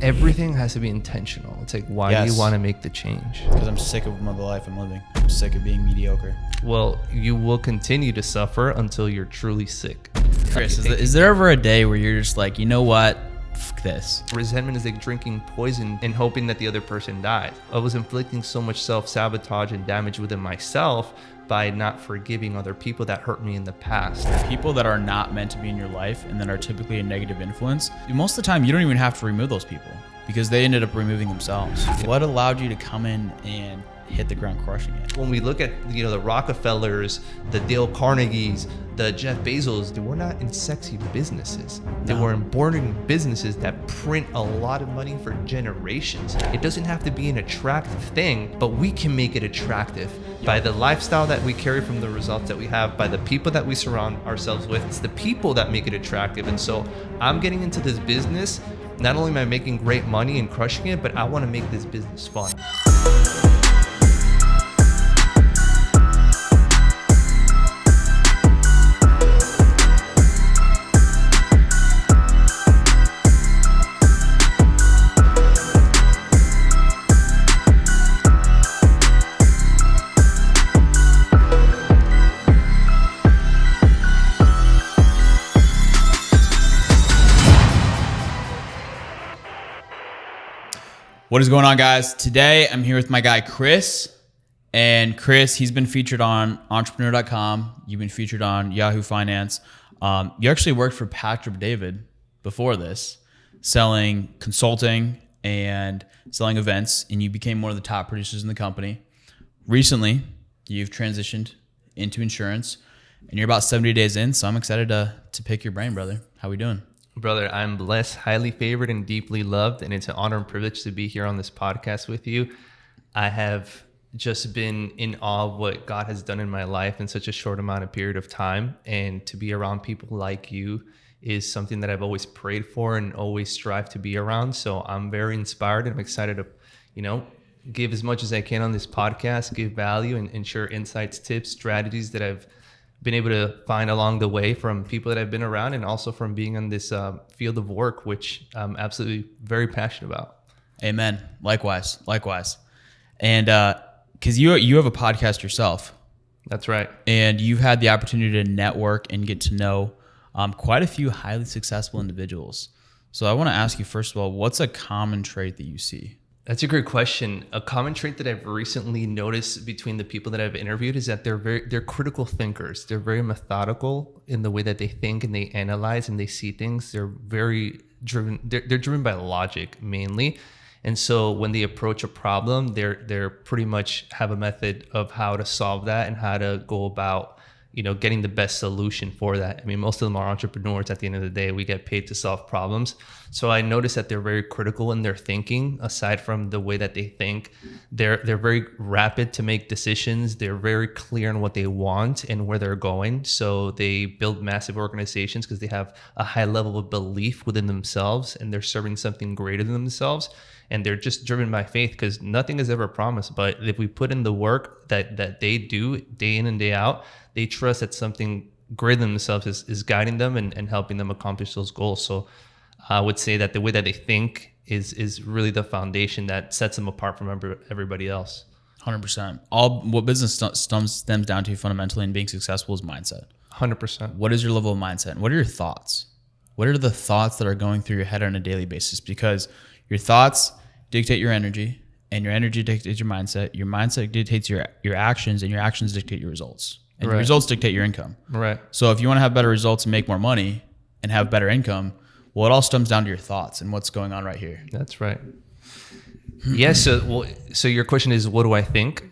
everything has to be intentional. It's like, why do you want to make the change? Because I'm sick of the life I'm living. I'm sick of being mediocre. Well, you will continue to suffer until you're truly sick. Chris, is there ever a day where you're just like, you know what? Fuck this. Resentment is like drinking poison and hoping that the other person dies. I was inflicting so much self-sabotage and damage within myself by not forgiving other people that hurt me in the past. People that are not meant to be in your life and that are typically a negative influence, most of the time you don't even have to remove those people because they ended up removing themselves. What allowed you to come in and hit the ground crushing it? When we look at the Rockefellers, the Dale Carnegies, the Jeff Bezos, they were not in sexy businesses. They were in boring businesses that print a lot of money for generations. It doesn't have to be an attractive thing, but we can make it attractive by the lifestyle that we carry from the results that we have, by the people that we surround ourselves with. It's the people that make it attractive. And so I'm getting into this business. Not only am I making great money and crushing it, but I want to make this business fun. What is going on, guys? Today, I'm here with my guy, Chris. And Chris, he's been featured on entrepreneur.com. You've been featured on Yahoo Finance. You actually worked for Patrick David before this, selling consulting and selling events, and you became one of the top producers in the company. Recently, you've transitioned into insurance, and you're about 70 days in, so I'm excited to pick your brain, brother. How we doing? Brother, I'm blessed, highly favored, and deeply loved, and it's an honor and privilege to be here on this podcast with you. I have just been in awe of what God has done in my life in such a short amount of period of time, and to be around people like you is something that I've always prayed for and always strive to be around. So I'm very inspired, and I'm excited to, give as much as I can on this podcast, give value, and share insights, tips, strategies that I've been able to find along the way from people that I've been around, and also from being on this field of work, which I'm absolutely very passionate about. Amen. Likewise. And because you have a podcast yourself. That's right. And you've had the opportunity to network and get to know quite a few highly successful individuals. So I want to ask you, first of all, what's a common trait that you see? That's a great question. A common trait that I've recently noticed between the people that I've interviewed is that they're critical thinkers. They're very methodical in the way that they think and they analyze and they see things. They're very driven. They're driven by logic mainly. And so when they approach a problem, they're pretty much have a method of how to solve that and how to go about getting the best solution for that. I mean, most of them are entrepreneurs. At the end of the day, we get paid to solve problems. So I noticed that they're very critical in their thinking. Aside from the way that they think, they're very rapid to make decisions. They're very clear on what they want and where they're going. So they build massive organizations because they have a high level of belief within themselves, and they're serving something greater than themselves. And they're just driven by faith, because nothing is ever promised. But if we put in the work that they do day in and day out, they trust that something greater than themselves is guiding them and helping them accomplish those goals. So I would say that the way that they think is really the foundation that sets them apart from everybody else. 100%. All what business stems down to fundamentally and being successful is mindset. 100%. What is your level of mindset? And what are your thoughts? What are the thoughts that are going through your head on a daily basis? Because your thoughts dictate your energy, and your energy dictates your mindset. Your mindset dictates your actions, and your actions dictate your results. And your results dictate your income. Right. So if you want to have better results and make more money and have better income, well, it all stems down to your thoughts and what's going on right here. That's right. Yeah. So your question is, what do I think?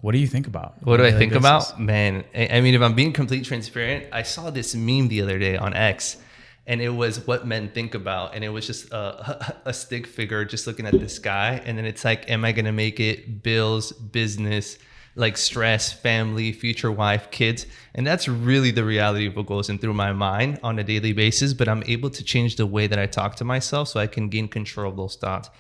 What do you think about? What do I think about? Man, I mean, if I'm being completely transparent, I saw this meme the other day on X, and it was what men think about. And it was just a stick figure just looking at the sky. And then it's like, am I going to make it? Bills, business, like stress, family, future wife, kids. And that's really the reality of what goes in through my mind on a daily basis. But I'm able to change the way that I talk to myself so I can gain control of those thoughts.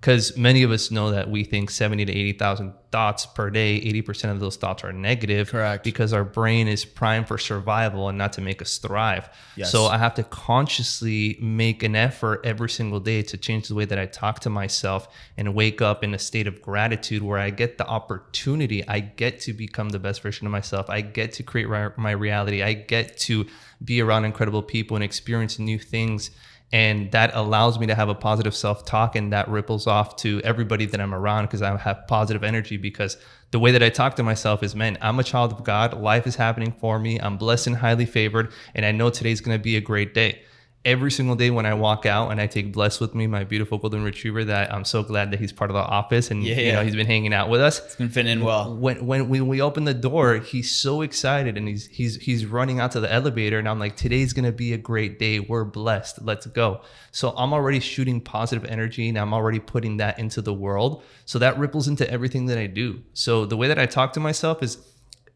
Because many of us know that we think 70 to 80,000 thoughts per day, 80% of those thoughts are negative. Correct. Because our brain is primed for survival and not to make us thrive. Yes. So I have to consciously make an effort every single day to change the way that I talk to myself and wake up in a state of gratitude where I get the opportunity. I get to become the best version of myself. I get to create my reality. I get to be around incredible people and experience new things. And that allows me to have a positive self-talk, and that ripples off to everybody that I'm around because I have positive energy. Because the way that I talk to myself is, man, I'm a child of God. Life is happening for me. I'm blessed and highly favored. And I know today's going to be a great day. Every single day when I walk out and I take Bless with me, my beautiful golden retriever that I'm so glad that he's part of the office and you know, he's been hanging out with us. It's been fitting in well. When we open the door, he's so excited and he's running out to the elevator, and I'm like, today's gonna be a great day. We're blessed. Let's go. So I'm already shooting positive energy and I'm already putting that into the world. So that ripples into everything that I do. So the way that I talk to myself is,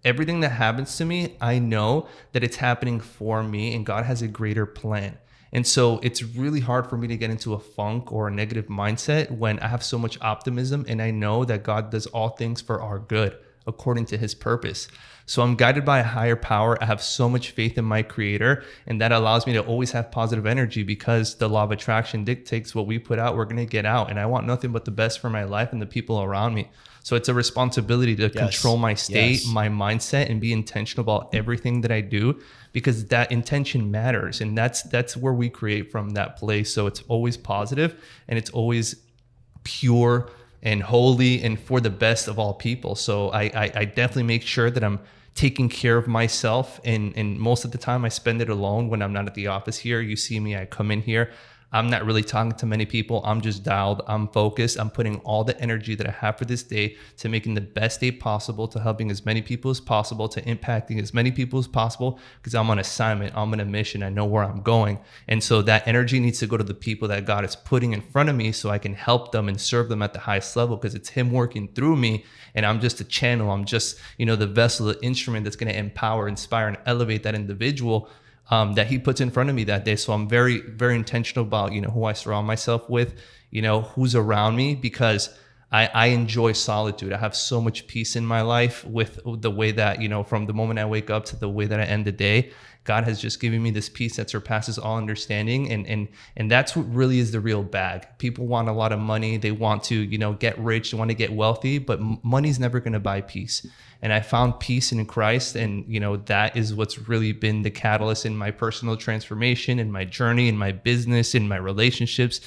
everything that happens to me, I know that it's happening for me and God has a greater plan. And so it's really hard for me to get into a funk or a negative mindset when I have so much optimism and I know that God does all things for our good according to his purpose. So I'm guided by a higher power. I have so much faith in my creator, and that allows me to always have positive energy because the law of attraction dictates what we put out, we're going to get out. And I want nothing but the best for my life and the people around me. So it's a responsibility to control my state, my mindset, and be intentional about everything that I do, because that intention matters. And that's where we create from that place. So it's always positive and it's always pure and holy and for the best of all people. So I definitely make sure that I'm taking care of myself. And most of the time I spend it alone when I'm not at the office here. You see me, I come in here. I'm not really talking to many people. I'm just dialed. I'm focused. I'm putting all the energy that I have for this day to making the best day possible, to helping as many people as possible, to impacting as many people as possible, because I'm on assignment. I'm on a mission. I know where I'm going. And so that energy needs to go to the people that God is putting in front of me so I can help them and serve them at the highest level, because it's him working through me. And I'm just a channel. I'm just, the vessel, the instrument that's going to empower, inspire, and elevate that individual that he puts in front of me that day. So I'm very, very intentional about, who I surround myself with, who's around me, because I enjoy solitude. I have so much peace in my life with the way that, from the moment I wake up to the way that I end the day, God has just given me this peace that surpasses all understanding. And that's what really is the real bag. People want a lot of money. They want to, get rich. They want to get wealthy, but money's never going to buy peace. And I found peace in Christ. And, that is what's really been the catalyst in my personal transformation, in my journey, in my business, in my relationships.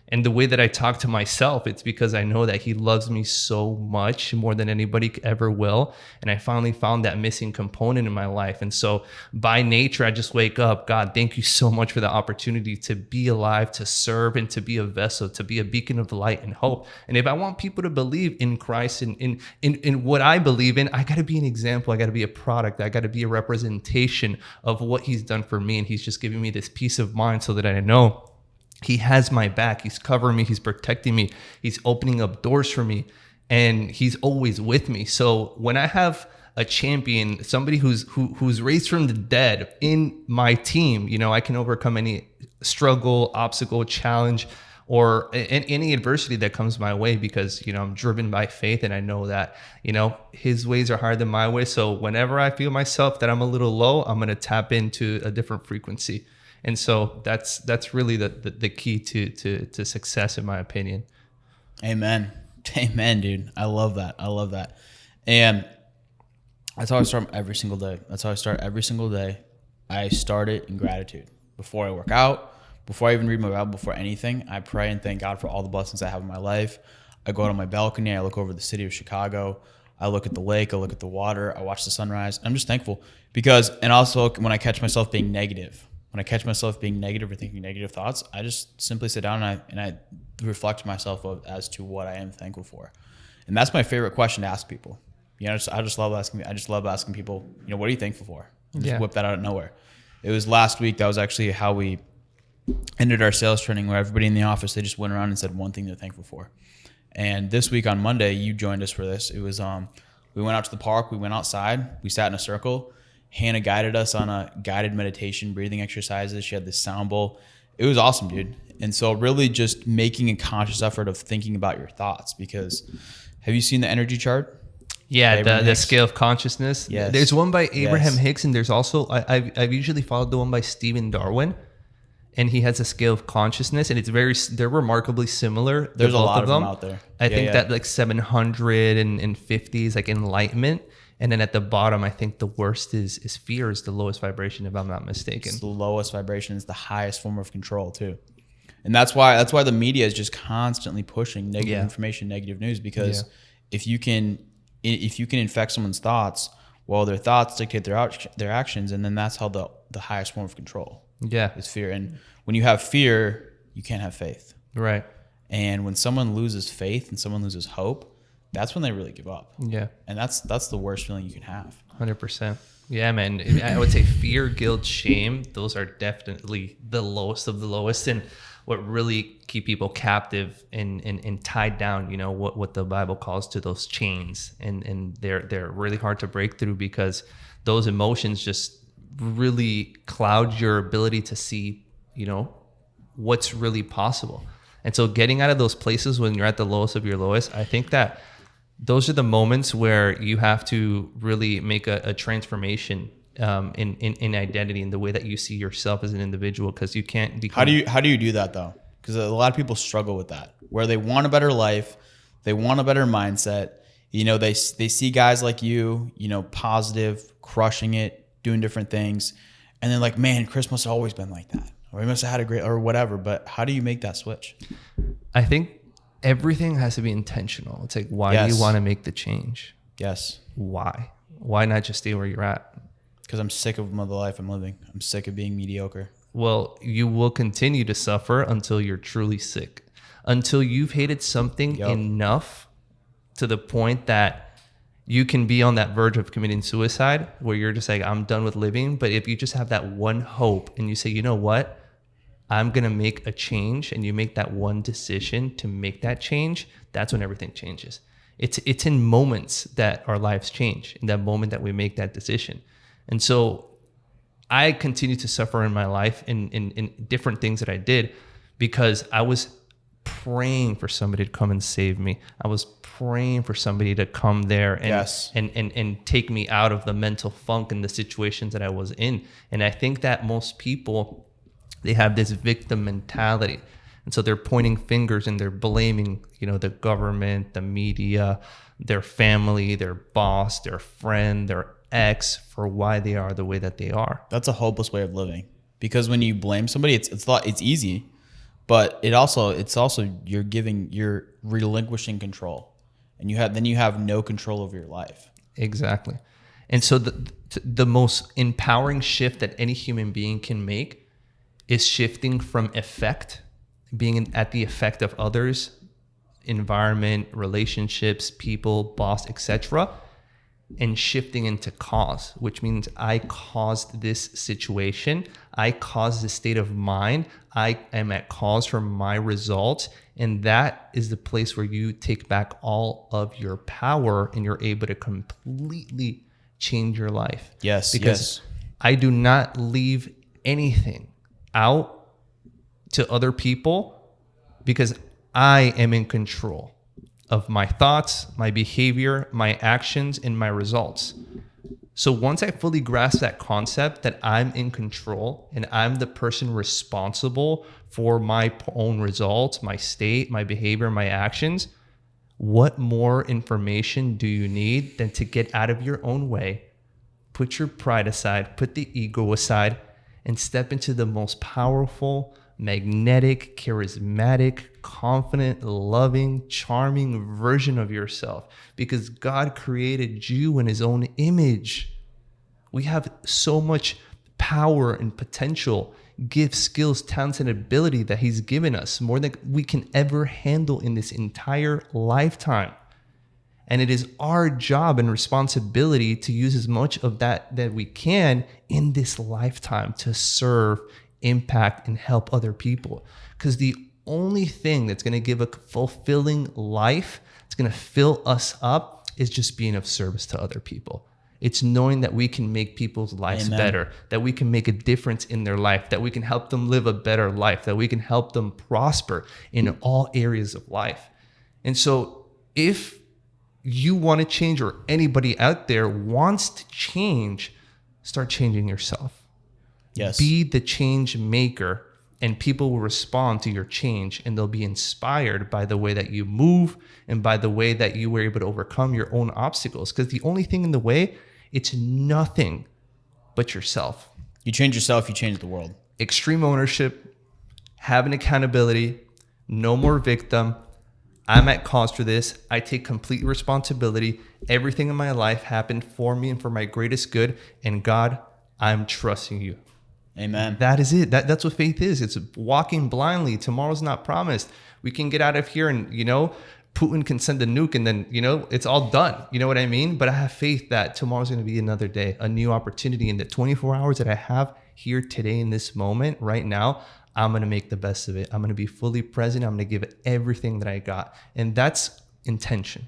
And the way that I talk to myself, it's because I know that he loves me so much, more than anybody ever will. And I finally found that missing component in my life. And so by nature, I just wake up, God, thank you so much for the opportunity to be alive, to serve, and to be a vessel, to be a beacon of light and hope. And if I want people to believe in Christ and in what I believe in, I got to be an example. I got to be a product. I got to be a representation of what he's done for me. And he's just giving me this peace of mind so that I know he has my back. He's covering me. He's protecting me. He's opening up doors for me. And he's always with me. So when I have a champion, somebody who's raised from the dead in my team, I can overcome any struggle, obstacle, challenge, or any adversity that comes my way, because, I'm driven by faith. And I know that, his ways are higher than my way. So whenever I feel myself that I'm a little low, I'm going to tap into a different frequency. And so that's really the key to success, in my opinion. Amen. Amen, dude. I love that. And that's how I start every single day. I start it in gratitude. Before I work out, before I even read my Bible, before anything, I pray and thank God for all the blessings I have in my life. I go out on my balcony. I look over the city of Chicago. I look at the lake. I look at the water. I watch the sunrise. I'm just thankful because, and also when I catch myself being negative, or thinking negative thoughts, I just simply sit down and I reflect to myself as to what I am thankful for. And that's my favorite question to ask people. I just love asking people, what are you thankful for? Just whip that out of nowhere. It was last week. That was actually how we ended our sales training, where everybody in the office, they just went around and said one thing they're thankful for. And this week on Monday, you joined us for this. It was, we went out to the park, we went outside, we sat in a circle. Hannah guided us on a guided meditation, breathing exercises. She had this sound bowl. It was awesome, dude. And so really just making a conscious effort of thinking about your thoughts, because have you seen the energy chart? Yeah, the scale of consciousness. Yes. There's one by Abraham Yes. Hicks, and there's also I've usually followed the one by Stephen Darwin, and he has a scale of consciousness, and they're remarkably similar. There's a both lot of them out there. I think that like 750 is like enlightenment, and then at the bottom, I think the worst is fear is the lowest vibration, if I'm not mistaken. It's the lowest vibration is the highest form of control too. And that's why the media is just constantly pushing negative information, negative news, because if you can infect someone's thoughts, well, their thoughts dictate their actions, and then that's how the highest form of control is fear. And when you have fear, you can't have faith. Right. And when someone loses faith and someone loses hope, that's when they really give up. Yeah. And that's the worst feeling you can have. 100%. Yeah, man. I would say fear, guilt, shame, those are definitely the lowest of the lowest, and what really keep people captive and tied down, you know, what the Bible calls to those chains. And they're really hard to break through, because those emotions just really cloud your ability to see, you know, what's really possible. And so getting out of those places when you're at the lowest of your lowest, I think that those are the moments where you have to really make a transformation in identity, in the way that you see yourself as an individual, because you can't become... How do you do that though? Because a lot of people struggle with that, where they want a better life, they want a better mindset. You know, they see guys like you know, positive, crushing it, doing different things, and they're like, man, Chris must have always been like that, or he must have had a great, or whatever. But how do you make that switch? I think everything has to be intentional. It's like, why do you want to make the change? Yes. Why not just stay where you're at? Because I'm sick of the life I'm living. I'm sick of being mediocre. Well, you will continue to suffer until you're truly sick, until you've hated something enough to the point that you can be on that verge of committing suicide, where you're just like, I'm done with living. But if you just have that one hope and you say, you know what, I'm going to make a change, and you make that one decision to make that change, that's when everything changes. It's in moments that our lives change, in that moment that we make that decision. And so I continue to suffer in my life in different things that I did, because I was praying for somebody to come and save me. I was praying for somebody to come there and take me out of the mental funk and the situations that I was in. And I think that most people, they have this victim mentality. And so they're pointing fingers and they're blaming, you know, the government, the media, their family, their boss, their friend, their ex, for why they are the way that they are. That's a hopeless way of living, because when you blame somebody, it's easy, but it's also you're relinquishing control, and you have no control over your life. Exactly. And so the most empowering shift that any human being can make is shifting from effect, being at the effect of others, environment, relationships, people, boss, etc., and shifting into cause, which means I caused this situation. I caused this state of mind. I am at cause for my results. And that is the place where you take back all of your power, and you're able to completely change your life. Yes. Because I do not leave anything out to other people, because I am in control of my thoughts, my behavior, my actions, and my results. So once I fully grasp that concept that I'm in control and I'm the person responsible for my own results, my state, my behavior, my actions, what more information do you need than to get out of your own way, put your pride aside, put the ego aside, and step into the most powerful, magnetic, charismatic, confident, loving, charming version of yourself, because God created you in his own image. We have so much power and potential, gifts, skills, talents, and ability that he's given us, more than we can ever handle in this entire lifetime. And it is our job and responsibility to use as much of that we can in this lifetime to serve, impact, and help other people. Because the only thing that's going to give a fulfilling life, it's going to fill us up, is just being of service to other people. It's knowing that we can make people's lives Amen. better, that we can make a difference in their life, that we can help them live a better life, that we can help them prosper in all areas of life. And so if you want to change, or anybody out there wants to change, start changing yourself. Yes. Be the change maker, and people will respond to your change, and they'll be inspired by the way that you move and by the way that you were able to overcome your own obstacles. Because the only thing in the way, it's nothing but yourself. You change yourself, you change the world. Extreme ownership, having accountability, no more victim. I'm at cause for this. I take complete responsibility. Everything in my life happened for me and for my greatest good. And God, I'm trusting you. Amen. That is it. That's what faith is. It's walking blindly. Tomorrow's not promised. We can get out of here and, Putin can send a nuke and then, it's all done. You know what I mean? But I have faith that tomorrow's going to be another day, a new opportunity. And the 24 hours that I have here today in this moment right now, I'm going to make the best of it. I'm going to be fully present. I'm going to give it everything that I got. And that's intention.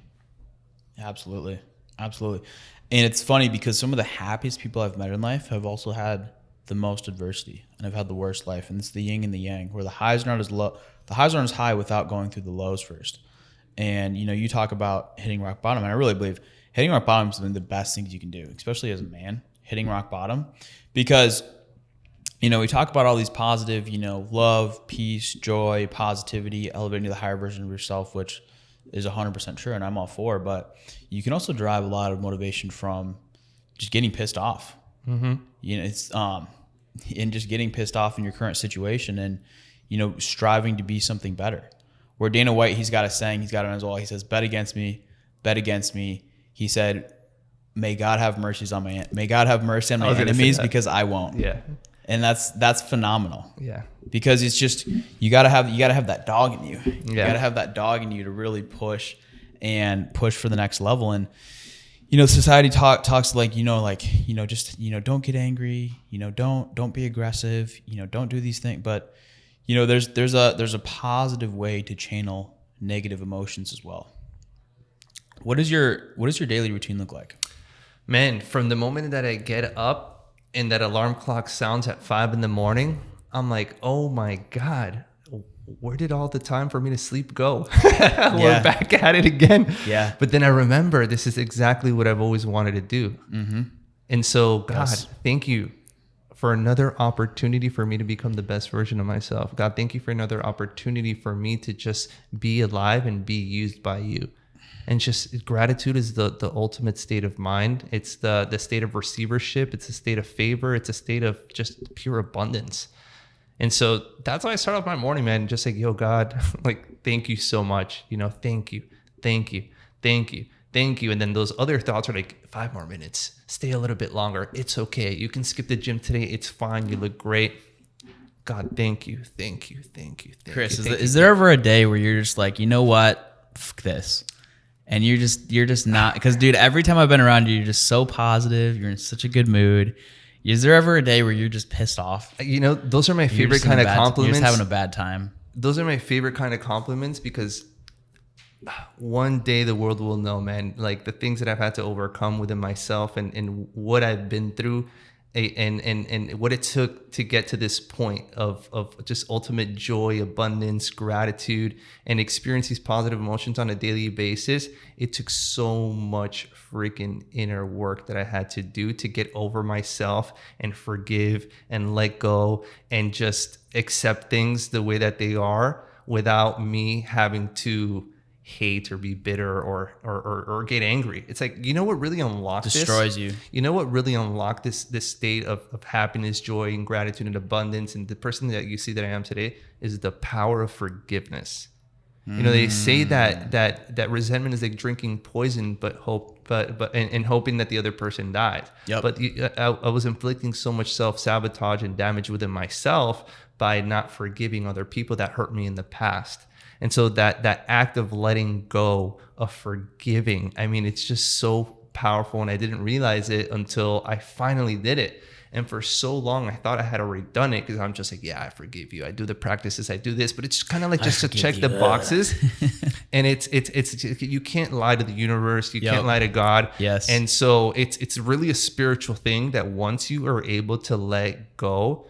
Absolutely. Absolutely. And it's funny because some of the happiest people I've met in life have also had the most adversity and have had the worst life. And it's the yin and the yang, where the highs are not as low. The highs aren't as high without going through the lows first. And, you talk about hitting rock bottom. And I really believe hitting rock bottom is one of the best things you can do, especially as a man, hitting rock bottom. Because, we talk about all these positive, love, peace, joy, positivity, elevating to the higher version of yourself, which is 100% true. And I'm all for, but you can also derive a lot of motivation from just getting pissed off. Mm-hmm. It's, and just getting pissed off in your current situation and, striving to be something better. Where Dana White, he's got a saying, he's got it on his wall. He says, bet against me. He said, may God have mercy on my enemies because I won't. Yeah. And that's phenomenal. Yeah. Because it's just, you gotta have that dog in you. You Yeah. gotta have that dog in you to really push for the next level. And, society talks like, just, don't get angry, don't be aggressive, don't do these things. But, there's a positive way to channel negative emotions as well. What does your daily routine look like? Man, from the moment that I get up and that alarm clock sounds at 5 a.m, I'm like, oh my God, where did all the time for me to sleep go? We're back at it again. Yeah. But then I remember this is exactly what I've always wanted to do. Mm-hmm. And so, God, thank you for another opportunity for me to become the best version of myself. God, thank you for another opportunity for me to just be alive and be used by you. And just gratitude is the ultimate state of mind. It's the state of receivership. It's a state of favor. It's a state of just pure abundance. And so that's how I start off my morning, man. Just like, yo, God, like, thank you so much. Thank you. And then those other thoughts are like, 5 more minutes, stay a little bit longer. It's okay. You can skip the gym today. It's fine. You look great. God, thank you. Chris, is there ever a day where you're just like, you know what? Fuck this. And you're just not, because dude, every time I've been around you, you're just so positive. You're in such a good mood. Is there ever a day where you're just pissed off? Those are my favorite kind of compliments. You're just having a bad time. Those are my favorite kind of compliments because one day the world will know, man, like the things that I've had to overcome within myself and what I've been through and what it took to get to this point of just ultimate joy, abundance, gratitude, and experience these positive emotions on a daily basis. It took so much freaking inner work that I had to do to get over myself and forgive and let go and just accept things the way that they are without me having to hate or be bitter or get angry. It's like, what really unlocked destroys you. What really unlocked this state of happiness, joy, and gratitude and abundance, and the person that you see that I am today is the power of forgiveness. They say that resentment is like drinking poison, but hoping that the other person dies. Yep. But I was inflicting so much self-sabotage and damage within myself by not forgiving other people that hurt me in the past. And so that act of letting go, of forgiving, it's just so powerful. And I didn't realize it until I finally did it. And for so long, I thought I had already done it because I'm just like, yeah, I forgive you. I do the practices, I do this, but it's kind of like just to check the boxes. And it's you can't lie to the universe. You can't lie to God. Yes. And so it's really a spiritual thing that once you are able to let go,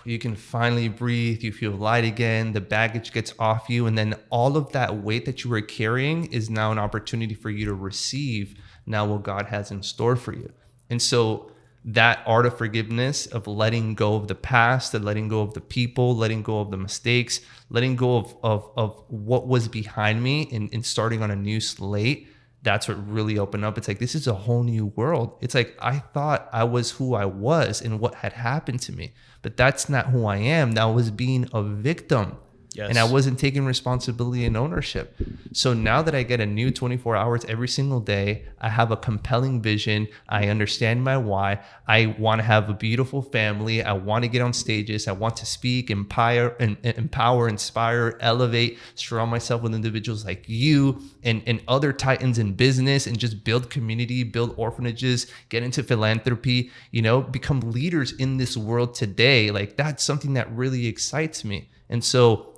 you can finally breathe. You feel light again. The baggage gets off you. And then all of that weight that you were carrying is now an opportunity for you to receive now what God has in store for you. And so that art of forgiveness, of letting go of the past, and letting go of the people, letting go of the mistakes, letting go of what was behind me, and starting on a new slate, that's what really opened up. It's like, this is a whole new world. It's like, I thought I was who I was and what had happened to me, but that's not who I am. That was being a victim. Yes. And I wasn't taking responsibility and ownership. So now that I get a new 24 hours every single day, I have a compelling vision. I understand my why. I want to have a beautiful family. I want to get on stages. I want to speak, empower, inspire, elevate, surround myself with individuals like you and other titans in business, and just build community, build orphanages, get into philanthropy, become leaders in this world today. Like, that's something that really excites me. And so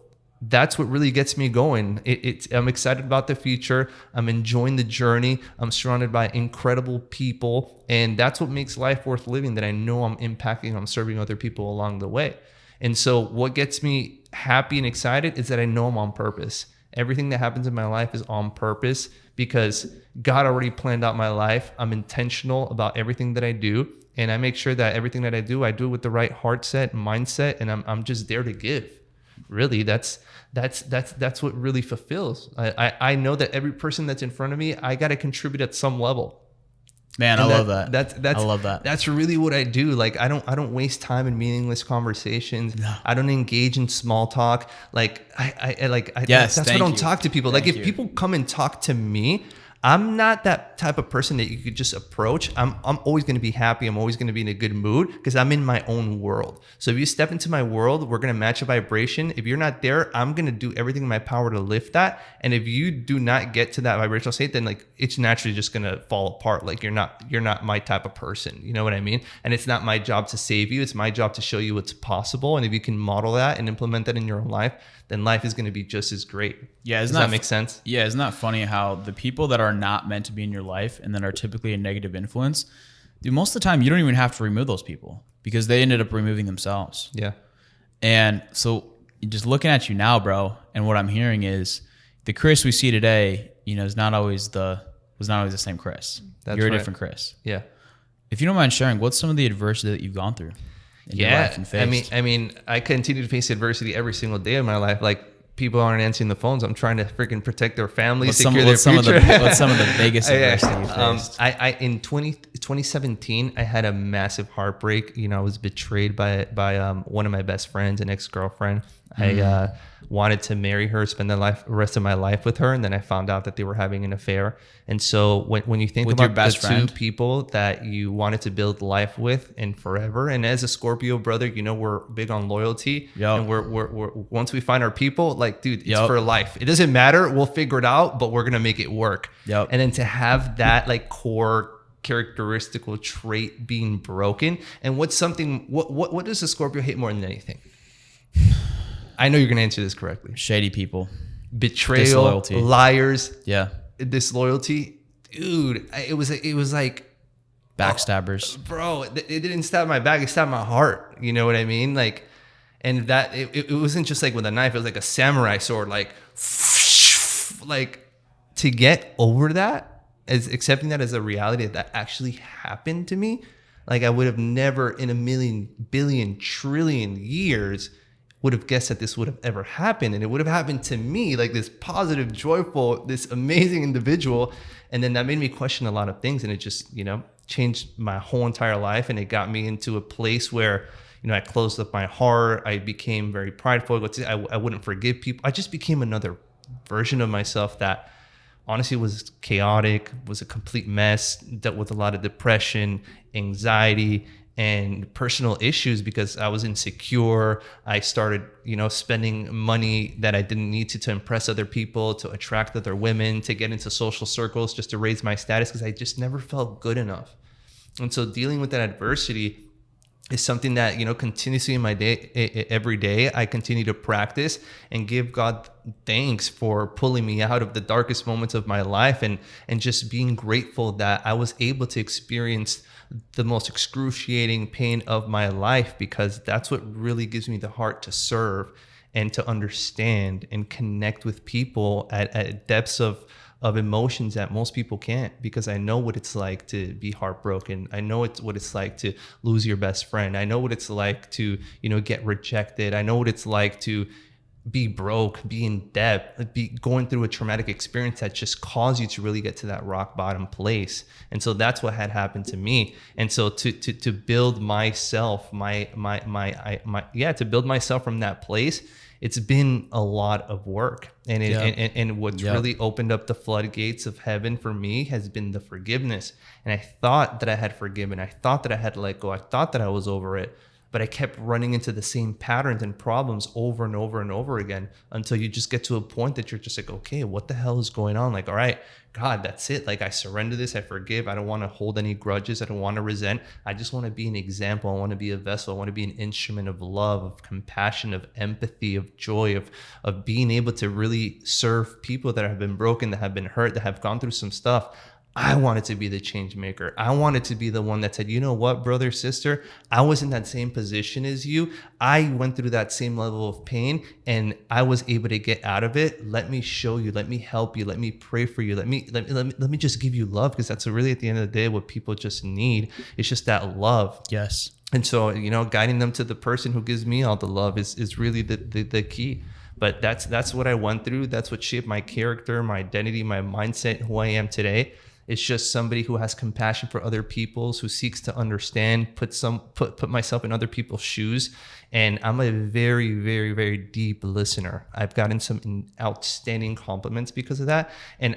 that's what really gets me going. I'm excited about the future. I'm enjoying the journey. I'm surrounded by incredible people. And that's what makes life worth living, that I know I'm impacting, I'm serving other people along the way. And so what gets me happy and excited is that I know I'm on purpose. Everything that happens in my life is on purpose because God already planned out my life. I'm intentional about everything that I do. And I make sure that everything that I do it with the right heart set, mindset, and I'm just there to give. Really, that's what really fulfills. I know that every person that's in front of me, I got to contribute at some level. Man, I love that. I love that. That's really what I do. Like, I don't waste time in meaningless conversations. No. I don't engage in small talk. Like, that's why I don't talk to people. Like, if people come and talk to me, I'm not that type of person that you could just approach. I'm always going to be happy. I'm always going to be in a good mood because I'm in my own world. So if you step into my world, we're going to match a vibration. If you're not there, I'm going to do everything in my power to lift that. And if you do not get to that vibrational state, then like, it's naturally just going to fall apart. Like, you're not my type of person. You know what I mean? And it's not my job to save you. It's my job to show you what's possible. And if you can model that and implement that in your own life, then life is going to be just as great. Yeah, does that make sense? Yeah, isn't that funny how the people that are not meant to be in your life and that are typically a negative influence, dude, most of the time you don't even have to remove those people because they ended up removing themselves. Yeah. And so just looking at you now, bro, and what I'm hearing is the Chris we see today, is not always the same Chris. You're a different Chris. Yeah. If you don't mind sharing, what's some of the adversity that you've gone through? I mean, I continue to face adversity every single day of my life. Like, people aren't answering the phones. I'm trying to freaking protect their family, secure their future. What's some of the biggest adversity you faced? In 2017, I had a massive heartbreak. I was betrayed by one of my best friends, an ex-girlfriend. I wanted to marry her, spend the rest of my life with her, and then I found out that they were having an affair. And so when you think about the two people that you wanted to build life with and forever, and as a Scorpio brother, we're big on loyalty. Yep. And we're once we find our people, like, dude, it's for life. It doesn't matter. We'll figure it out, but we're gonna make it work. Yep. And then to have that like core characteristical trait being broken, and what does a Scorpio hate more than anything? I know you're going to answer this correctly. Shady people. Betrayal. Disloyalty. Liars. Yeah. Disloyalty. Dude, it was like... Backstabbers. Bro, it didn't stab my back. It stabbed my heart. You know what I mean? Like, and that... It wasn't just like with a knife. It was like a samurai sword. Like to get over that, as accepting that as a reality that actually happened to me, like, I would have never in a million, billion, trillion years would have guessed that this would have ever happened. And it would have happened to me, like this positive, joyful, this amazing individual. And then that made me question a lot of things. And it just, changed my whole entire life. And it got me into a place where, I closed up my heart. I became very prideful. I wouldn't forgive people. I just became another version of myself that honestly was chaotic, was a complete mess, dealt with a lot of depression, anxiety, and personal issues because I was insecure. I started, spending money that I didn't need to impress other people, to attract other women, to get into social circles just to raise my status because I just never felt good enough. And so dealing with that adversity, is something that, continuously in my day, every day, I continue to practice and give God thanks for pulling me out of the darkest moments of my life, and just being grateful that I was able to experience the most excruciating pain of my life, because that's what really gives me the heart to serve and to understand and connect with people at depths of emotions that most people can't, because I know what it's like to be heartbroken. I know what it's like to lose your best friend. I know what it's like to, get rejected. I know what it's like to be broke, be in debt, be going through a traumatic experience that just caused you to really get to that rock bottom place. And so that's what had happened to me. And so to build myself, to build myself from that place, it's been a lot of work. And and what's really opened up the floodgates of heaven for me has been the forgiveness. And I thought that I had forgiven. I thought that I had let go. I thought that I was over it. But I kept running into the same patterns and problems over and over and over again, until you just get to a point that you're just like, okay, what the hell is going on? Like, all right, God, that's it. Like, I surrender this. I forgive. I don't want to hold any grudges. I don't want to resent. I just want to be an example. I want to be a vessel. I want to be an instrument of love, of compassion, of empathy, of joy, of being able to really serve people that have been broken, that have been hurt, that have gone through some stuff. I wanted to be the change maker. I wanted to be the one that said, you know what, brother, sister, I was in that same position as you. I went through that same level of pain and I was able to get out of it. Let me show you. Let me help you. Let me pray for you. Let me just give you love, because that's really, at the end of the day, what people just need. It's just that love. Yes. And so, guiding them to the person who gives me all the love is really the key. But that's what I went through. That's what shaped my character, my identity, my mindset, who I am today. It's just somebody who has compassion for other people's, who seeks to understand, put myself in other people's shoes. And I'm a very, very, very deep listener. I've gotten some outstanding compliments because of that. And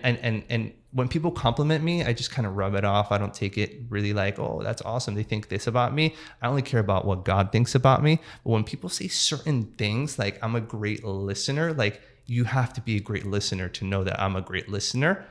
when people compliment me, I just kind of rub it off. I don't take it really like, oh, that's awesome, they think this about me. I only care about what God thinks about me. But when people say certain things, like I'm a great listener, like you have to be a great listener to know that I'm a great listener.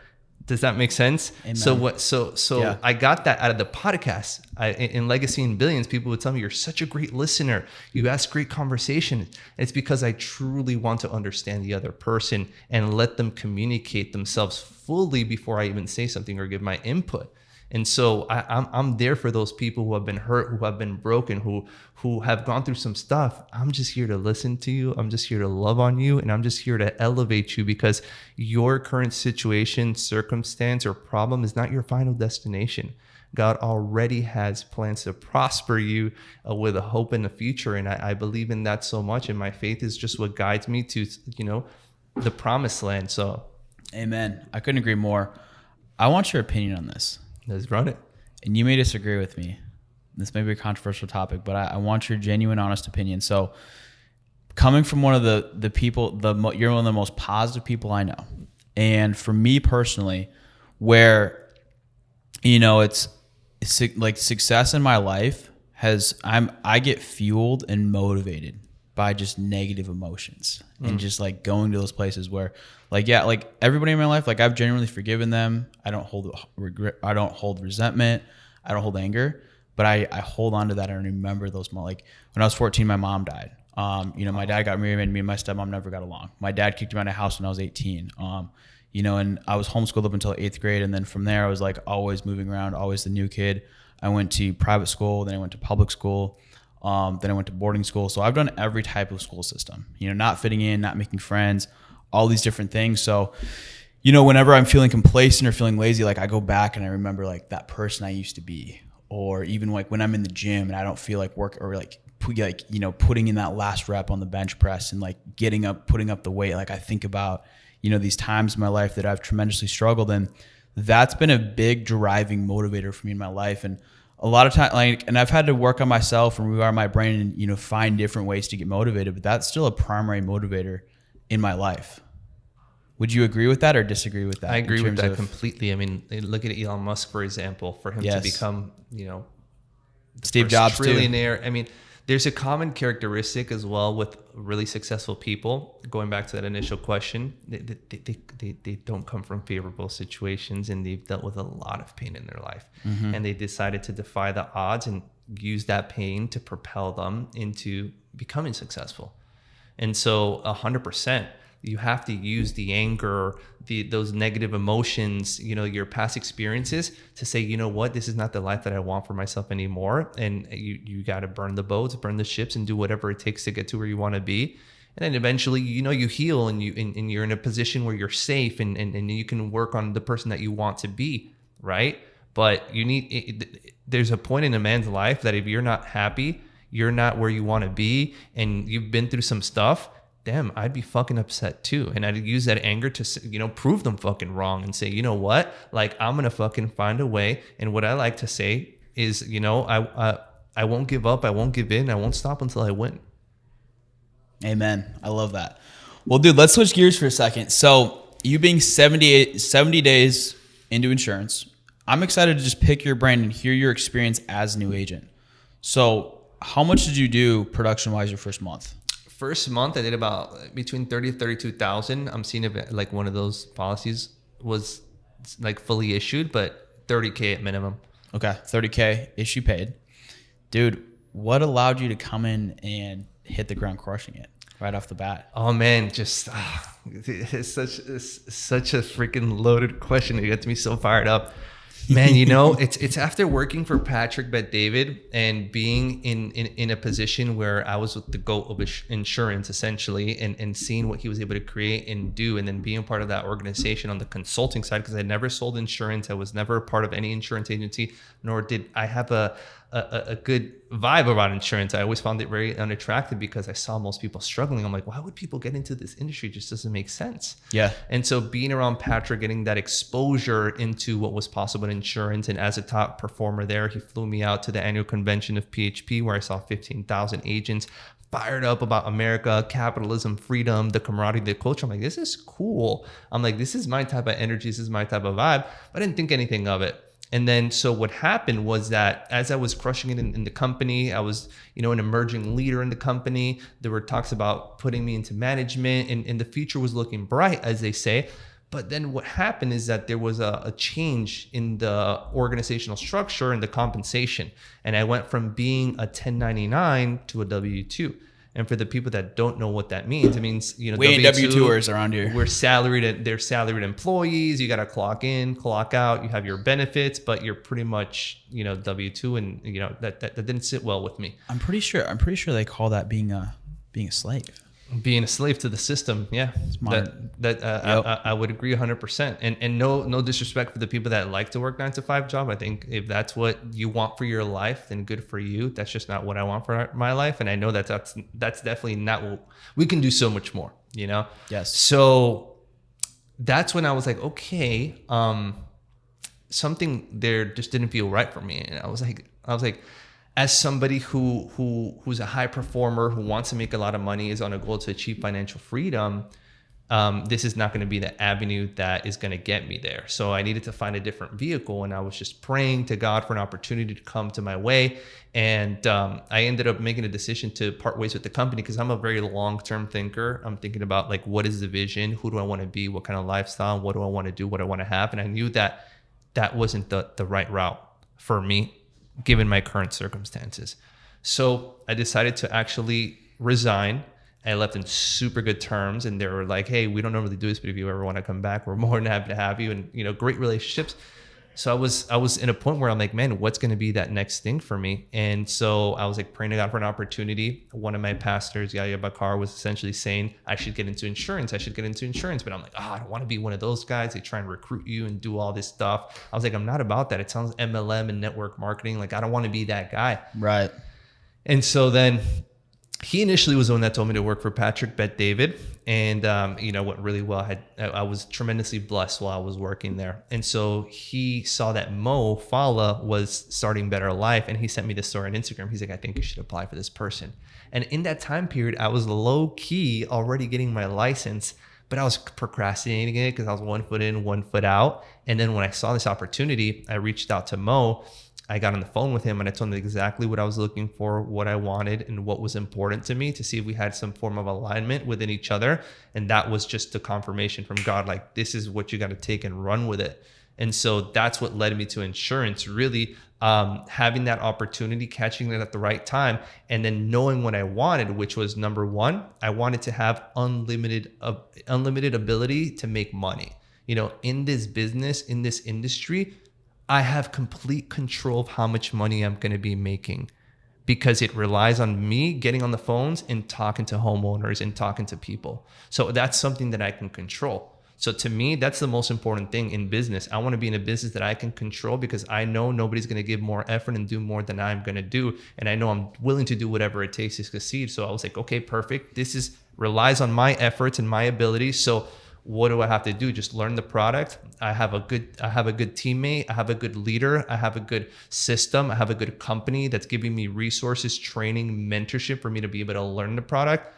Does that make sense? Amen. So yeah. I got that out of the podcast. In Legacy and Billions, people would tell me, you're such a great listener. You ask great conversation. And it's because I truly want to understand the other person and let them communicate themselves fully before I even say something or give my input. And so I'm there for those people who have been hurt, who have been broken, who have gone through some stuff. I'm just here to listen to you. I'm just here to love on you. And I'm just here to elevate you, because your current situation, circumstance, or problem is not your final destination. God already has plans to prosper you with a hope in the future. And I believe in that so much. And my faith is just what guides me to, the promised land. So, amen. I couldn't agree more. I want your opinion on this. Let's run it. And you may disagree with me. This may be a controversial topic, but I want your genuine, honest opinion. So, coming from one of the people, you're one of the most positive people I know. And for me personally, where, it's like success in my life I get fueled and motivated by just negative emotions and just like going to those places where like everybody in my life, like I've genuinely forgiven them. I don't hold regret. I don't hold resentment. I don't hold anger, but I hold on to that and remember those moments. Like when I was 14, my mom died. My dad got married and me and my stepmom never got along. My dad kicked me out of the house when I was 18. And I was homeschooled up until 8th grade. And then from there, I was like always moving around, always the new kid. I went to private school, then I went to public school. Then I went to boarding school. So I've done every type of school system, not fitting in, not making friends, all these different things. So, whenever I'm feeling complacent or feeling lazy, like I go back and I remember like that person I used to be, or even like when I'm in the gym and I don't feel like work or like putting in that last rep on the bench press and like getting up, putting up the weight. Like I think about, these times in my life that I've tremendously struggled, and that's been a big driving motivator for me in my life. And a lot of time, and I've had to work on myself and rewire my brain and, find different ways to get motivated, but that's still a primary motivator in my life. Would you agree with that or disagree with that? I agree with that completely. I mean, look at Elon Musk, for example, for him to become, Steve Jobs trillionaire. I mean, there's a common characteristic as well with really successful people. Going back to that initial question, they don't come from favorable situations, and they've dealt with a lot of pain in their life. Mm-hmm. And they decided to defy the odds and use that pain to propel them into becoming successful. And so 100%, you have to use the anger, those negative emotions, your past experiences to say, you know what, this is not the life that I want for myself anymore. And you got to burn the boats, burn the ships, and do whatever it takes to get to where you want to be. And then eventually, you heal and you're in a position where you're safe and you can work on the person that you want to be, right? But there's a point in a man's life that if you're not happy, you're not where you want to be, and you've been through some stuff, damn, I'd be fucking upset too. And I'd use that anger to, prove them fucking wrong and say, you know what? Like, I'm going to fucking find a way. And what I like to say is, I won't give up. I won't give in. I won't stop until I win. Amen. I love that. Well, dude, let's switch gears for a second. So you being 70 days into insurance, I'm excited to just pick your brain and hear your experience as a new agent. So how much did you do production-wise your first month? First month, I did about between 30 to 32,000. I'm seeing if like one of those policies was like fully issued, but 30K at minimum. Okay, 30K issue paid. Dude, what allowed you to come in and hit the ground crushing it right off the bat? Oh man, just it's such a freaking loaded question. It gets me so fired up. Man, it's after working for Patrick Bet-David and being in a position where I was with the GOAT of insurance essentially, and seeing what he was able to create and do, and then being part of that organization on the consulting side, because I never sold insurance. I was never a part of any insurance agency, nor did I have a good vibe around insurance. I always found it very unattractive because I saw most people struggling. I'm like, why would people get into this industry? It just doesn't make sense. Yeah. And so being around Patrick, getting that exposure into what was possible in insurance, and as a top performer there, he flew me out to the annual convention of PHP where I saw 15,000 agents fired up about America, capitalism, freedom, the camaraderie, the culture. I'm like, this is cool. I'm like, this is my type of energy. This is my type of vibe. But I didn't think anything of it. And then, so what happened was that as I was crushing it in the company, I was, an emerging leader in the company. There were talks about putting me into management, and the future was looking bright, as they say. But then what happened is that there was a change in the organizational structure and the compensation. And I went from being a 1099 to a W-2. And for the people that don't know what that means, it means, we ain't W-2ers around here. They're salaried employees. You got to clock in, clock out. You have your benefits, but you're pretty much, W-2, and that didn't sit well with me. I'm pretty sure they call that being a slave. Being a slave to the system, yeah. Yep. I would agree 100%. And no disrespect for the people that like to work 9-to-5 job. I think if that's what you want for your life, then good for you. That's just not what I want for my life, and I know that's definitely not what we can do. So much more, Yes. So that's when I was like, okay, something there just didn't feel right for me, and I was like. As somebody who's a high performer, who wants to make a lot of money, is on a goal to achieve financial freedom, this is not going to be the avenue that is going to get me there. So I needed to find a different vehicle, and I was just praying to God for an opportunity to come to my way. And I ended up making a decision to part ways with the company, because I'm a very long-term thinker. I'm thinking about, like, what is the vision? Who do I want to be? What kind of lifestyle? What do I want to do? What do I want to have? And I knew that wasn't the right route for me, given my current circumstances. So I decided to actually resign. I left in super good terms, and they were like, hey, we don't normally do this, but if you ever want to come back, we're more than happy to have you. And, great relationships. So I was in a point where I'm like, man, what's going to be that next thing for me? And so I was like praying to God for an opportunity. One of my pastors, Yahya Bakar, was essentially saying I should get into insurance. But I'm like, I don't want to be one of those guys. They try and recruit you and do all this stuff. I was like, I'm not about that. It sounds MLM and network marketing. Like, I don't want to be that guy. Right. And so then he initially was the one that told me to work for Patrick Bet-David, and went really well. I was tremendously blessed while I was working there. And so he saw that Mo Fala was starting Better Life, and he sent me this story on Instagram. He's like, I think you should apply for this person. And in that time period, I was low key already getting my license, but I was procrastinating it because I was 1 foot in, 1 foot out. And then when I saw this opportunity, I reached out to Mo. I got on the phone with him, and I told him exactly what I was looking for, what I wanted, and what was important to me, to see if we had some form of alignment within each other. And that was just the confirmation from God, like, this is what you got to take and run with it. And so that's what led me to insurance, really having that opportunity, catching it at the right time, and then knowing what I wanted, which was number one, I wanted to have unlimited ability to make money. In this business, in this industry, I have complete control of how much money I'm going to be making, because it relies on me getting on the phones and talking to homeowners and talking to people. So that's something that I can control. So to me, that's the most important thing in business. I want to be in a business that I can control, because I know nobody's going to give more effort and do more than I'm going to do. And I know I'm willing to do whatever it takes to succeed. So I was like, okay, perfect. This relies on my efforts and my ability. So what do I have to do? Just learn the product. I have a good teammate. I have a good leader. I have a good system. I have a good company that's giving me resources, training, mentorship for me to be able to learn the product.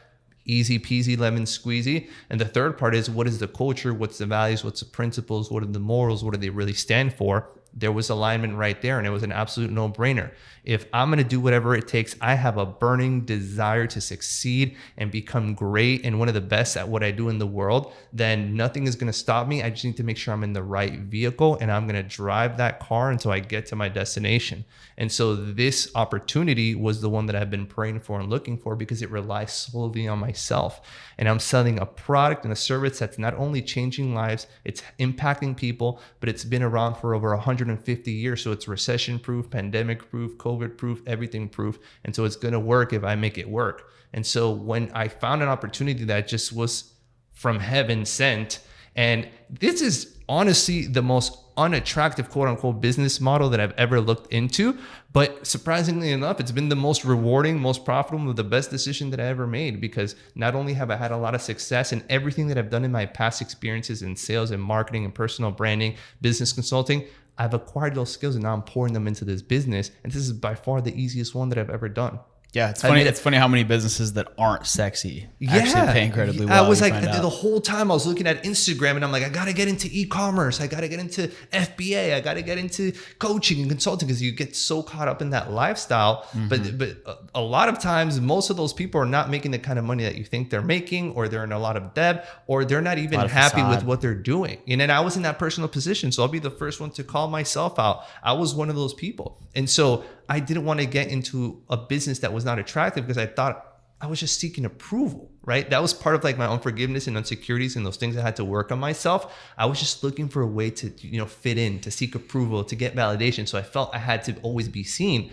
Easy peasy lemon squeezy. And the third part is, what is the culture? What's the values? What's the principles? What are the morals? What do they really stand for? There was alignment right there, and it was an absolute no-brainer. If I'm going to do whatever it takes, I have a burning desire to succeed and become great and one of the best at what I do in the world, then nothing is going to stop me. I just need to make sure I'm in the right vehicle, and I'm going to drive that car until I get to my destination. And so this opportunity was the one that I've been praying for and looking for, because it relies solely on myself. And I'm selling a product and a service that's not only changing lives, it's impacting people, but it's been around for over 150 years. So it's recession proof, pandemic proof, COVID proof, everything proof. And so it's going to work if I make it work. And so when I found an opportunity that just was from heaven sent, and this is honestly the most unattractive quote unquote business model that I've ever looked into, but surprisingly enough, it's been the most rewarding, most profitable, the best decision that I ever made, because not only have I had a lot of success in everything that I've done in my past experiences in sales and marketing and personal branding, business consulting, I've acquired those skills, and now I'm pouring them into this business. And this is by far the easiest one that I've ever done. Yeah, it's funny. It's funny how many businesses that aren't sexy actually pay incredibly well. I was like, the whole time I was looking at Instagram, and I'm like, I got to get into e-commerce. I got to get into FBA. I got to get into coaching and consulting, because you get so caught up in that lifestyle. Mm-hmm. But a lot of times, most of those people are not making the kind of money that you think they're making, or they're in a lot of debt, or they're not even happy with what they're doing. And then I was in that personal position. So I'll be the first one to call myself out. I was one of those people. And so I didn't want to get into a business that was not attractive, because I thought I was just seeking approval, right? That was part of like my unforgiveness and insecurities and those things I had to work on myself. I was just looking for a way to, fit in, to seek approval, to get validation. So I felt I had to always be seen.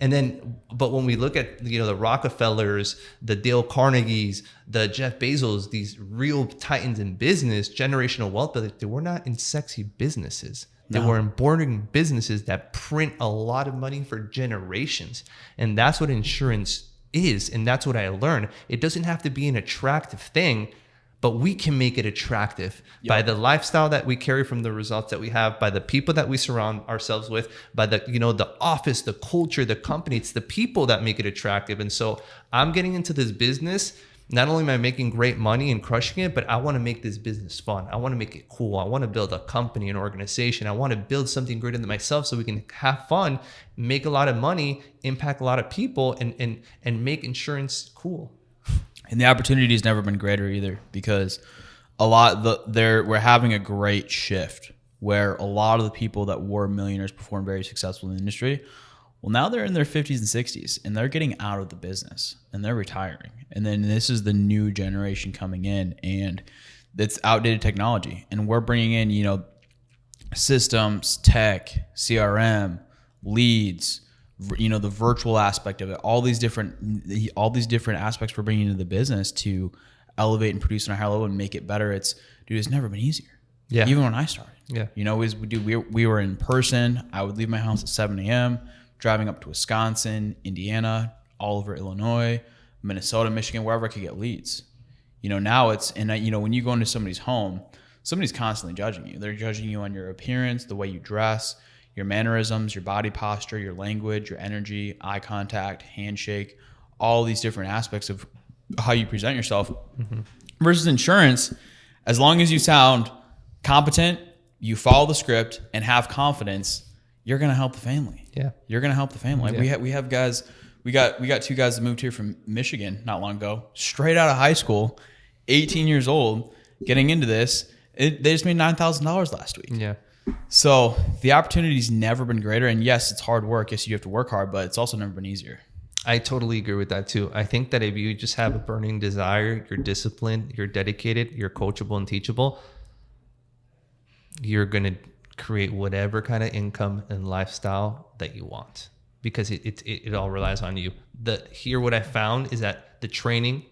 And then, but when we look at, the Rockefellers, the Dale Carnegies, the Jeff Bezos, these real titans in business, generational wealth, but they were not in sexy businesses. They were in boring businesses that print a lot of money for generations. And that's what insurance is. And that's what I learned. It doesn't have to be an attractive thing, but we can make it attractive by the lifestyle that we carry from the results that we have, by the people that we surround ourselves with, by the office, the culture, the company. It's the people that make it attractive. And so I'm getting into this business. Not only am I making great money and crushing it, but I want to make this business fun. I want to make it cool. I want to build a company, an organization. I want to build something greater than myself, so we can have fun, make a lot of money, impact a lot of people, and make insurance cool. And the opportunity has never been greater either, because we're having a great shift where a lot of the people that were millionaires before and very successful in the industry, well, now they're in their 50s and 60s, and they're getting out of the business, and they're retiring. And then this is the new generation coming in, and it's outdated technology. And we're bringing in, systems, tech, CRM, leads, the virtual aspect of it, all these different aspects we're bringing into the business to elevate and produce on a higher level and make it better. It's never been easier. Yeah. Even when I started. Yeah. We were in person. I would leave my house at 7 a.m., driving up to Wisconsin, Indiana, all over Illinois, Minnesota, Michigan, wherever I could get leads. Now when you go into somebody's home, somebody's constantly judging you. They're judging you on your appearance, the way you dress, your mannerisms, your body posture, your language, your energy, eye contact, handshake, all these different aspects of how you present yourself. Mm-hmm. Versus insurance, as long as you sound competent, you follow the script and have confidence, you're going to help the family. Yeah. You're going to help the family. Yeah. We have guys, we got two guys that moved here from Michigan not long ago, straight out of high school, 18 years old, getting into this. They just made $9,000 last week. Yeah. So the opportunity's never been greater. And yes, it's hard work. Yes, you have to work hard, but it's also never been easier. I totally agree with that too. I think that if you just have a burning desire, you're disciplined, you're dedicated, you're coachable and teachable, you're going to create whatever kind of income and lifestyle that you want, because it all relies on you. Here, what I found is that the training,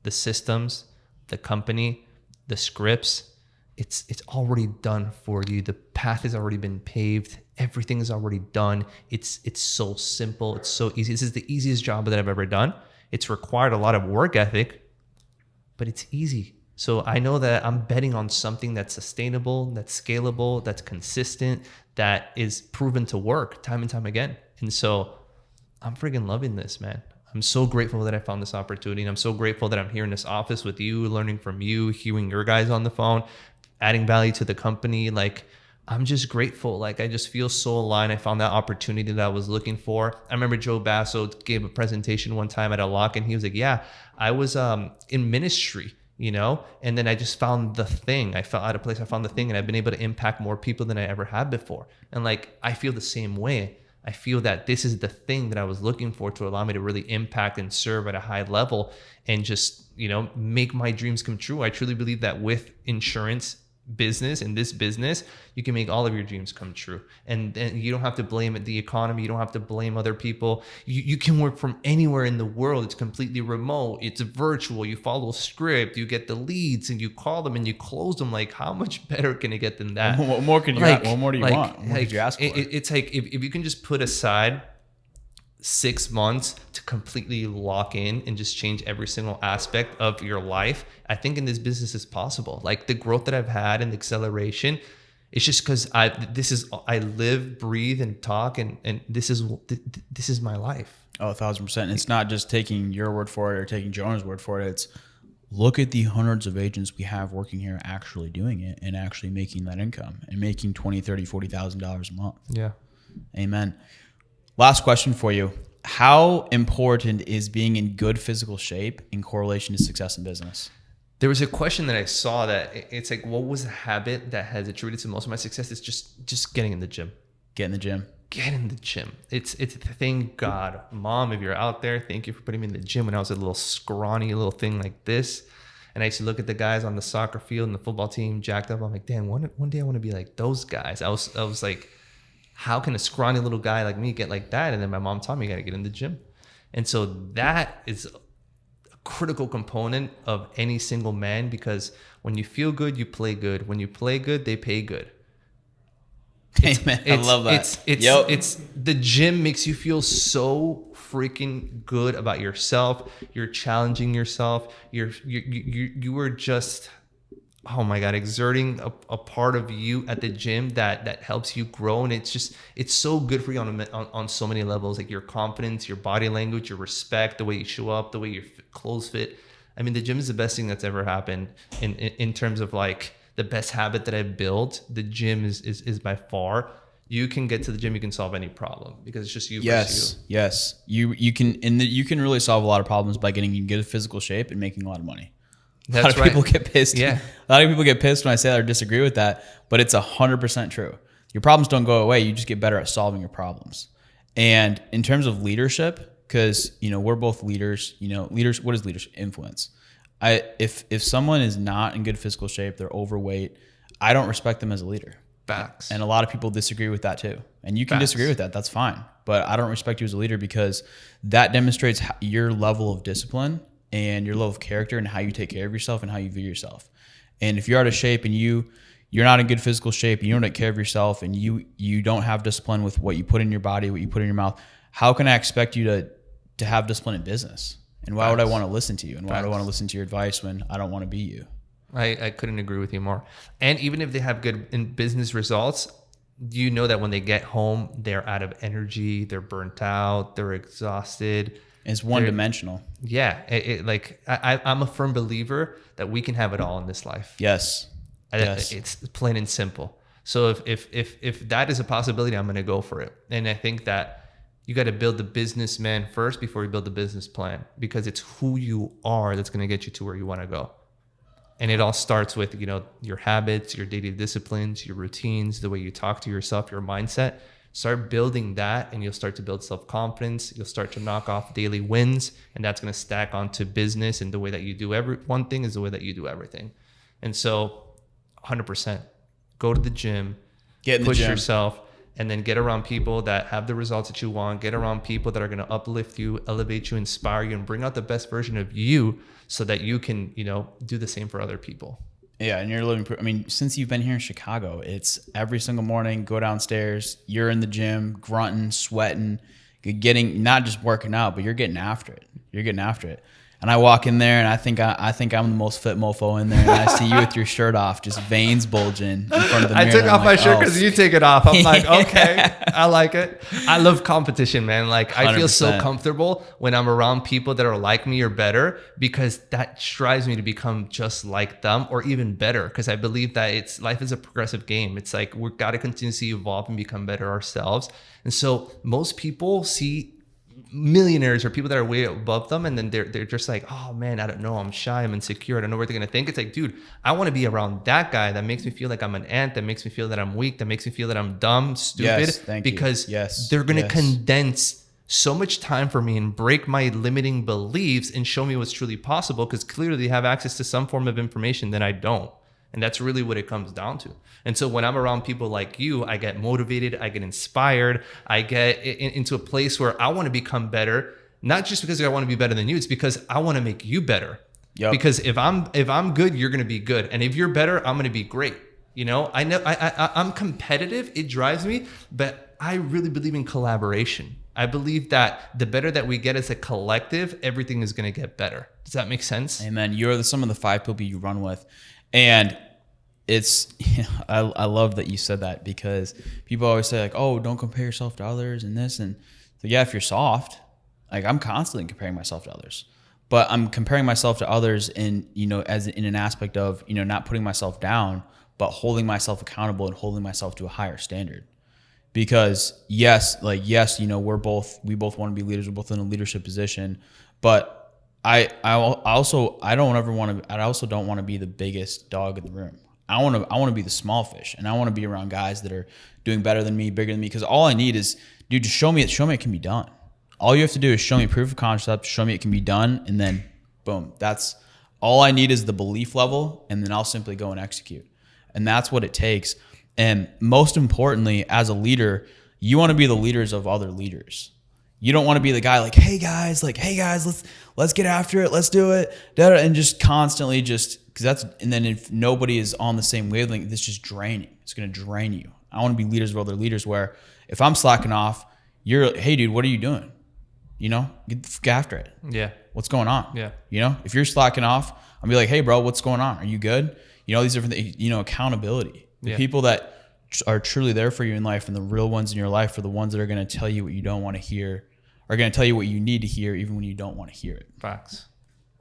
the systems, the company, the scripts, it's already done for you. The path has already been paved. Everything is already done. It's so simple. It's so easy. This is the easiest job that I've ever done. It's required a lot of work ethic, but it's easy. So I know that I'm betting on something that's sustainable, that's scalable, that's consistent, that is proven to work time and time again. And so I'm freaking loving this, man. I'm so grateful that I found this opportunity. And I'm so grateful that I'm here in this office with you, learning from you, hearing your guys on the phone, adding value to the company. Like, I'm just grateful. Like, I just feel so aligned. I found that opportunity that I was looking for. I remember Joe Basso gave a presentation one time at a lock, and he was like, yeah, I was in ministry, and then I just found the thing. I fell out of place. I found the thing, and I've been able to impact more people than I ever had before. And like, I feel the same way. I feel that this is the thing that I was looking for to allow me to really impact and serve at a high level and just, make my dreams come true. I truly believe that with insurance business, in this business, you can make all of your dreams come true. And you don't have to blame the economy. You don't have to blame other people. You can work from anywhere in the world. It's completely remote. It's virtual. You follow a script. You get the leads and you call them and you close them. Like, how much better can it get than that? What more can you what more do you want? What more could you ask for? It's like if you can just put aside 6 months to completely lock in and just change every single aspect of your life, I think in this business is possible. Like, the growth that I've had and the acceleration, it's just because I live, breathe, and talk, and this is my life. Oh, 1,000%. It's not just taking your word for it or taking Jonah's word for it. It's look at the hundreds of agents we have working here actually doing it and actually making that income and making $20,000, $30,000, $40,000 a month. Yeah. Amen. Last question for you. How important is being in good physical shape in correlation to success in business? There was a question that I saw that it's like, what was a habit that has attributed to most of my success? It's just getting in the gym. Get in the gym. Get in the gym. Thank God. Mom, if you're out there, thank you for putting me in the gym when I was a little scrawny little thing like this. And I used to look at the guys on the soccer field and the football team jacked up. I'm like, damn, one day I want to be like those guys. I was like, how can a scrawny little guy like me get like that? And then my mom taught me, you got to get in the gym. And so that is a critical component of any single man, because when you feel good, you play good. When you play good, they pay good. Amen. I love that. It's the gym makes you feel so freaking good about yourself. You're challenging yourself. You are just, oh my God, exerting a part of you at the gym that helps you grow. And it's so good for you on so many levels, like your confidence, your body language, your respect, the way you show up, the way your clothes fit. I mean, the gym is the best thing that's ever happened in terms of like the best habit that I've built. The gym is by far. You can get to the gym, you can solve any problem because it's just you versus you. Yes. You can really solve a lot of problems by getting in good physical shape and making a lot of money. A lot of people get pissed. Yeah. A lot of people get pissed when I say that or disagree with that, but it's 100% true. Your problems don't go away. You just get better at solving your problems. And in terms of leadership, because we're both leaders. Leaders. What is leadership? Influence. If someone is not in good physical shape, they're overweight, I don't respect them as a leader. Facts. And a lot of people disagree with that too. And you can disagree with that. That's fine. But I don't respect you as a leader because that demonstrates your level of discipline and your level of character and how you take care of yourself and how you view yourself. And if you're out of shape and you're not in good physical shape and you don't take care of yourself and you don't have discipline with what you put in your body, what you put in your mouth, how can I expect you to have discipline in business? And why would I want to listen to you? And why would I want to listen to your advice when I don't want to be you? I couldn't agree with you more. And even if they have good in business results, you know that when they get home, they're out of energy, they're burnt out, they're exhausted. It's one-dimensional. Yeah. I'm a firm believer that we can have it all in this life. Yes. It's plain and simple. So if that is a possibility, I'm going to go for it. And I think that you got to build the businessman first before you build the business plan, because it's who you are that's going to get you to where you want to go. And it all starts with, your habits, your daily disciplines, your routines, the way you talk to yourself, your mindset. Start building that, and you'll start to build self-confidence. You'll start to knock off daily wins, and that's going to stack onto business. And the way that you do one thing is the way that you do everything. And so 100% go to the gym, push yourself, and then get around people that have the results that you want. Get around people that are going to uplift you, elevate you, inspire you, and bring out the best version of you so that you can, do the same for other people. Yeah, and you're living. I mean, since you've been here in Chicago, it's every single morning, go downstairs, you're in the gym, grunting, sweating, you're getting, not just working out, but you're getting after it. You're getting after it. And I walk in there, and I think I'm the most fit mofo in there. And I see you with your shirt off, just veins bulging in front of the mirror. I took off my shirt because you take it off. I'm like, okay, I like it. I love competition, man. Like, I feel so comfortable when I'm around people that are like me or better, because that strives me to become just like them or even better. Because I believe that life is a progressive game. It's like we've got to continuously evolve and become better ourselves. And so most people see millionaires or people that are way above them, and then they're just like, oh man, I don't know, I'm shy, I'm insecure, I don't know what they're gonna think. It's like, dude, I want to be around that guy that makes me feel like I'm an ant, that makes me feel that I'm weak, that makes me feel that I'm dumb, stupid, because they're gonna condense so much time for me and break my limiting beliefs and show me what's truly possible, because clearly they have access to some form of information that I don't. And that's really what it comes down to. And so when I'm around people like you, I get motivated, I get inspired, I get into a place where I want to become better, not just because I want to be better than you, it's because I want to make you better. Yep. Because if I'm good, you're going to be good. And if you're better, I'm going to be great. I know I'm competitive. It drives me, but I really believe in collaboration. I believe that the better that we get as a collective, everything is going to get better. Does that make sense? Amen. You're some of the 5 people you run with. And I love that you said that, because people always say like, oh, don't compare yourself to others and this. And so, yeah, if you're soft, like I'm constantly comparing myself to others, but I'm comparing myself to others in an aspect of, not putting myself down, but holding myself accountable and holding myself to a higher standard. Because yes, we both want to be leaders. We're both in a leadership position, but I also don't want to be the biggest dog in the room. I want to be the small fish, and I want to be around guys that are doing better than me, bigger than me. Because all I need is, dude, just show me it can be done. All you have to do is show me proof of concept, show me it can be done, and then boom. That's all I need, is the belief level, and then I'll simply go and execute. And that's what it takes. And most importantly, as a leader, you want to be the leaders of other leaders. You don't want to be the guy like, hey guys, let's get after it, let's do it, and just constantly and then if nobody is on the same wavelength, it's just draining. It's going to drain you. I want to be leaders of other leaders, where if I'm slacking off, you're, hey dude, what are you doing? Get after it. Yeah. What's going on? Yeah. If you're slacking off, I'll be like, hey bro, what's going on? Are you good? These different things, accountability. The people that are truly there for you in life, and the real ones in your life, are the ones that are going to tell you what you don't want to hear, are going to tell you what you need to hear, even when you don't want to hear it. Facts.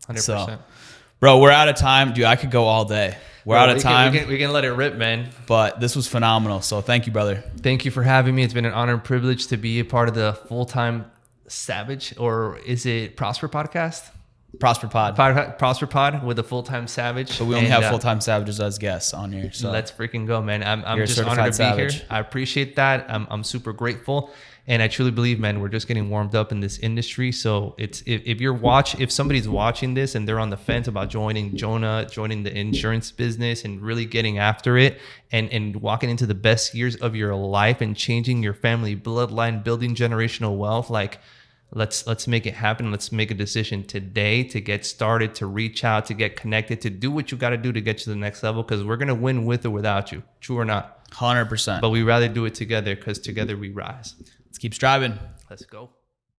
100%. So, bro, we're out of time. Dude, I could go all day. We're out of time. We can let it rip, man. But this was phenomenal. So thank you, brother. Thank you for having me. It's been an honor and privilege to be a part of the Full-Time Savage, or is it Prosper Podcast? Prosper Pod. Prosper Pod with a Full-Time Savage. But we only have Full-Time Savages as guests on here. So let's freaking go, man. I'm just honored to be here. I appreciate that. I'm super grateful. And I truly believe, man, we're just getting warmed up in this industry. So if somebody's watching this and they're on the fence about joining the insurance business and really getting after it and walking into the best years of your life and changing your family bloodline, building generational wealth, like let's make it happen. Let's make a decision today to get started, to reach out, to get connected, to do what you got to do to get to the next level, because we're going to win with or without you. True or not? 100%. But we rather do it together, because together we rise. Let's keep striving. Let's go.